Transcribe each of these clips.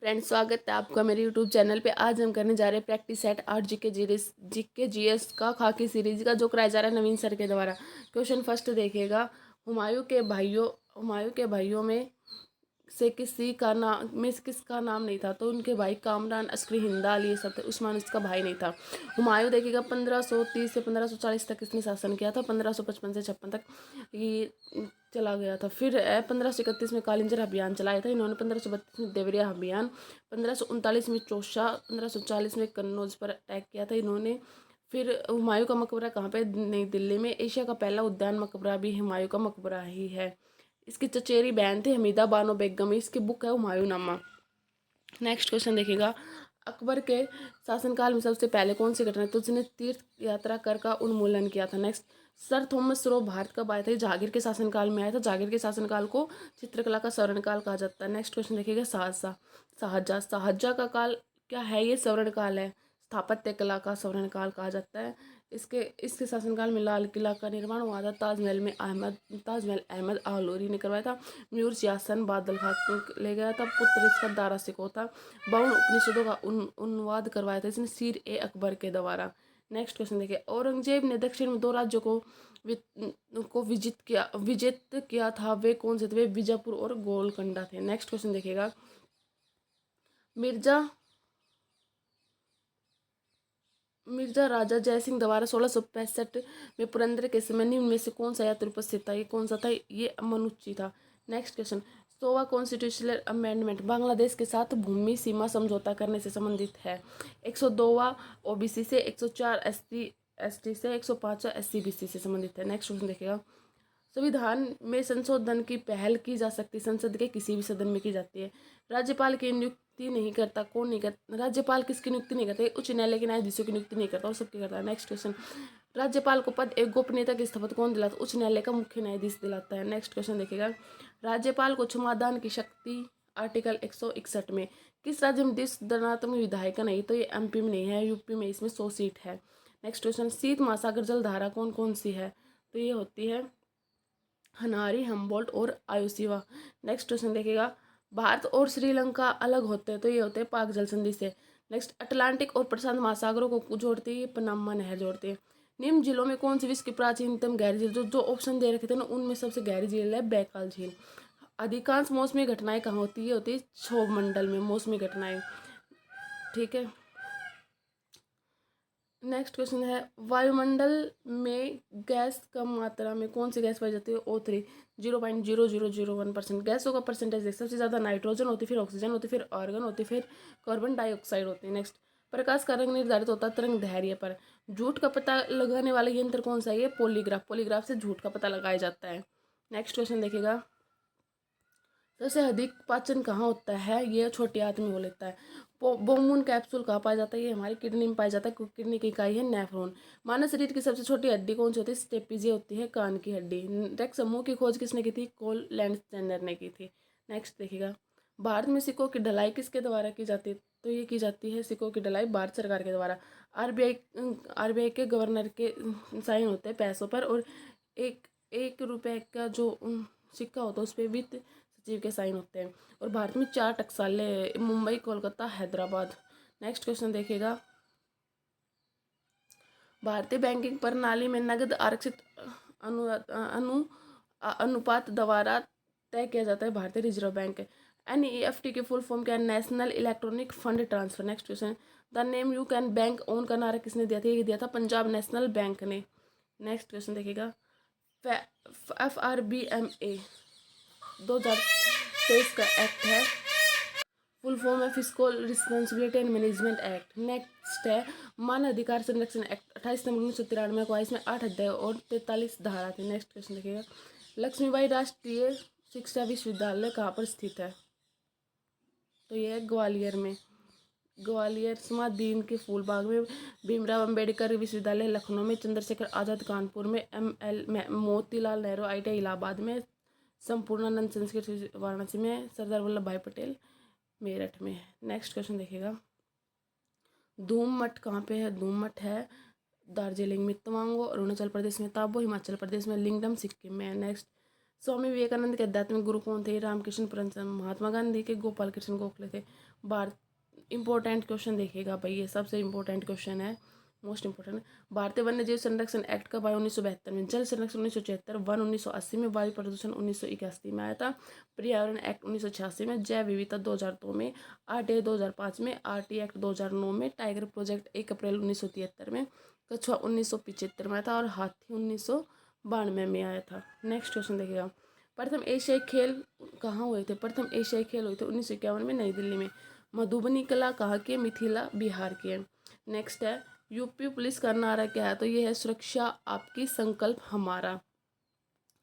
Friends, स्वागत है आपका मेरे यूट्यूब चैनल पे। आज हम करने जा रहे हैं प्रैक्टिस सेट 8 जीके जीएस का खाकी सीरीज का, जो कराया जा रहा है नवीन सर के द्वारा। क्वेश्चन फर्स्ट देखिएगा। हुमायूं के भाइयों में से किसका नाम नहीं था? तो उनके भाई कामरान, अस्करी, हिंदाल, ये सब थे। उस्मान इसका भाई नहीं था। हुमायूं देखिएगा 1530 से 1540 तक इसने शासन किया था। 1555 से 56 तक ये चला गया था। फिर 1531 में कालिंजर अभियान चलाया था इन्होंने। 1532 में देवरिया अभियान, 1539 में चौसा, 1540 में कन्नौज पर अटैक किया था इन्होंने। फिर हुमायूं का मकबरा कहाँ पे? नई दिल्ली में। एशिया का पहला उद्यान मकबरा भी हुमायूं का मकबरा ही है। इसकी चचेरी बहन थी हमीदा बानो बेगम। इसकी बुक है हुमायूंनामा। नेक्स्ट क्वेश्चन देखिएगा। अकबर के शासनकाल में सबसे पहले कौन सी घटना थी? तो उसने तीर्थ यात्रा कर का उन्मूलन किया था। Next, sir Thomas Roe Bharat कब आया था? जहांगीर के शासनकाल में आया था। जहांगीर के शासनकाल को चित्रकला का स्वर्णकाल कहा जाता है। नेक्स्ट क्वेश्चन देखिएगा। शाहजहाँ का काल क्या है? ये स्वर्णकाल है। स्थापत्य कला का स्वर्णकाल कहा जाता है। इसके इसके शासनकाल में लाल किला का निर्माण हुआ था। ताजमहल अहमद आलोरी ने करवाया था। म्यूर सियासन बादल खान ले गया था। पुत्र इसका दारा सिकोह था। 52 उपनिषदों का अनुवाद करवाया था इसने सीर ए अकबर के द्वारा। नेक्स्ट क्वेश्चन देखिए। औरंगजेब ने दक्षिण में 2 राज्यों विजित किया था। वे कौन से थे? वे बीजापुर और गोलकंडा थे। नेक्स्ट क्वेश्चन देखिएगा। मिर्जा मिर्जा राजा जयसिंह द्वारा 1665 में पुरंदर के समय निम्न में से कौन सा यात्री उपस्थित था? ये कौन सा था? ये मनुच्ची था। Next question. 100वां कॉन्स्टिट्यूशनल अमेंडमेंट बांग्लादेश के साथ भूमि सीमा समझौता करने से संबंधित है। 102वां ओबीसी से, 104 एसटी से, 105 एससी बीसी से संबंधित है। नेक्स्ट क्वेश्चन देखिएगा। संविधान में संशोधन की पहल की जा सकती संसद के किसी भी सदन में की जाती है। राज्यपाल की नियुक्ति नहीं करता। कौन नहीं करता? राज्यपाल किसकी नियुक्ति नहीं करता? उच्च न्यायालय के न्यायाधीशों की नियुक्ति नहीं करता और सबकी करता है। Next question. राज्यपाल को पद एक गोपनीयता की शपथ कौन दिलाता? उच्च न्यायालय का मुख्य न्यायाधीश दिलाता है। नेक्स्ट क्वेश्चन देखिएगा। राज्यपाल को क्षमादान की शक्ति आर्टिकल 161 में। किस राज्य में देश दंडात्मक विधायिका नहीं? तो ये एमपी में नहीं है, यूपी में इसमें 100 सीट है। Next question. शीत महासागर जल धारा कौन कौन सी है? तो ये होती है हनारी, हम्बोल्ट और आयुसीवा। नेक्स्ट क्वेश्चन देखिएगा। भारत और श्रीलंका अलग होते हैं, तो ये होते हैं पाक जल संधि से। नेक्स्ट, अटलांटिक और प्रशांत महासागरों को जोड़ती है पनामा नहर जोड़ती है। निम्न जिलों में कौन सी विश्व की प्राचीनतम गहरी झील? जो जो ऑप्शन दे रखे थे ना, उनमें सबसे गहरी झील है बैकाल झील। अधिकांश मौसमी घटनाएं कहाँ होती है? होती है क्षोभ मंडल में मौसमी घटनाएं। ठीक है। नेक्स्ट क्वेश्चन है। वायुमंडल में गैस कम मात्रा में कौन सी गैस पाई जाती है? O3, 0.0001%। गैसों का परसेंटेज देख। सबसे ज़्यादा नाइट्रोजन होती है, फिर ऑक्सीजन होती है, फिर आर्गन होती है, फिर कार्बन डाइऑक्साइड होती है। नेक्स्ट, प्रकाश का रंग निर्धारित होता है तरंग दैर्ध्य पर। झूठ का पता लगाने वाला यंत्र कौन सा है? ये पॉलीग्राफ। पॉलीग्राफ से झूठ का पता लगाया जाता है। नेक्स्ट क्वेश्चन देखिएगा। सबसे अधिक पाचन कहाँ होता है? ये छोटी आंत में हो लेता है। बोमून कैप्सूल कहाँ पाया जाता है? ये हमारी किडनी में पाया जाता है, क्योंकि किडनी की इकाई है नेफ्रॉन। मानव शरीर की सबसे छोटी हड्डी कौन सी होती है? स्टेपीज। ये होती है कान की हड्डी। रेक्स समूह की खोज किसने की थी? कोल लैंडस्टेनर ने की थी। नेक्स्ट देखिएगा। भारत में सिक्कों की ढलाई किसके द्वारा की जाती है? तो ये की जाती है सिक्कों की ढलाई भारत सरकार के द्वारा। आरबीआई के गवर्नर के साइन होते हैं पैसों पर, और एक 1 रुपए का जो सिक्का होता है उस पर वित्त सचिव के साइन होते हैं। और भारत में 4 टकसालें, मुंबई, कोलकाता, हैदराबाद। नेक्स्ट क्वेश्चन देखिएगा। भारतीय बैंकिंग प्रणाली में नगद आरक्षित अनुपात द्वारा तय किया जाता है भारतीय रिजर्व बैंक। NEFT की फुल फॉर्म क्या है? National electronic fund transfer. Next question. The name you can bank own का नारा किसने दिया था? ये दिया था पंजाब नेशनल बैंक ने। नेक्स्ट क्वेश्चन देखिएगा। FRBMA 2023 का एक्ट है। फुल फॉर्म है fiscal responsibility and management act. Next है मानव अधिकार संरक्षण एक्ट। 28 नवंबर 1993 को इसमें 8 अध्याय और 43 धारा थी। नेक्स्ट क्वेश्चन देखिएगा। लक्ष्मीबाई राष्ट्रीय शिक्षा विश्वविद्यालय कहाँ पर स्थित है? तो यह है ग्वालियर में। ग्वालियर समादीन के फूलबाग में। भीमराव अंबेडकर विश्वविद्यालय लखनऊ में। चंद्रशेखर आज़ाद कानपुर में। मोतीलाल नेहरू IIT इलाहाबाद में। संपूर्णानंद संस्कृत वाराणसी में। सरदार वल्लभ भाई पटेल मेरठ में। नेक्स्ट क्वेश्चन देखिएगा। धूम मठ कहाँ पे है? धूम मठ है दार्जिलिंग में। तवांगो अरुणाचल प्रदेश में। ताबो हिमाचल प्रदेश में। लिंगडम सिक्किम में। नेक्स्ट, स्वामी विवेकानंद के आध्यात्मिक गुरु कौन थे? रामकृष्ण परमहंस। महात्मा गांधी के गोपाल कृष्ण गोखले थे। भारत इंपॉर्टेंट क्वेश्चन देखिएगा भाई, ये सबसे इंपॉर्टेंट क्वेश्चन है, मोस्ट इंपॉर्टेंट। भारतीय वन्य जीव संरक्षण एक्ट कब आया? 1972 में। जल संरक्षण 1974, वन 1980 में, वायु प्रदूषण 1981 में आया था, पर्यावरण एक्ट 1986 में, जैव विविधता 2002 में, RTA 2005 में, RT एक्ट 2009 में, टाइगर प्रोजेक्ट 1 अप्रैल 1973 में, कछुआ 1975 में आया था और हाथी 1992 में आया था। नेक्स्ट क्वेश्चन देखिएगा, प्रथम एशियाई खेल कहाँ हुए थे? प्रथम एशियाई खेल हुए थे 1951 में नई दिल्ली में। मधुबनी कला कहाँ की है? मिथिला बिहार की है। नेक्स्ट है, यूपी पुलिस का नारा क्या है? तो ये है सुरक्षा आपकी संकल्प हमारा।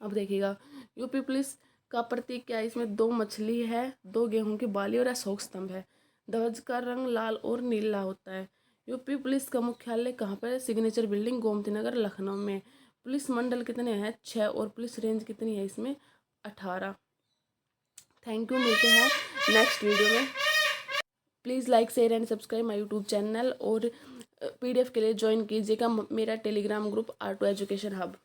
अब देखिएगा, यूपी पुलिस का प्रतीक क्या है? इसमें 2 मछली है, 2 गेहूं की बाली और अशोक स्तंभ है। ध्वज का रंग लाल और नीला होता है। यूपी पुलिस का मुख्यालय कहाँ पर है? सिग्नेचर बिल्डिंग, गोमती नगर, लखनऊ में। पुलिस मंडल कितने हैं? 6 और पुलिस रेंज कितनी है इसमें? 18। थैंक यू, मिलते हैं नेक्स्ट वीडियो में। Please like share and subscribe my YouTube channel और PDF के लिए ज्वाइन कीजिएगा मेरा Telegram group R2 education hub.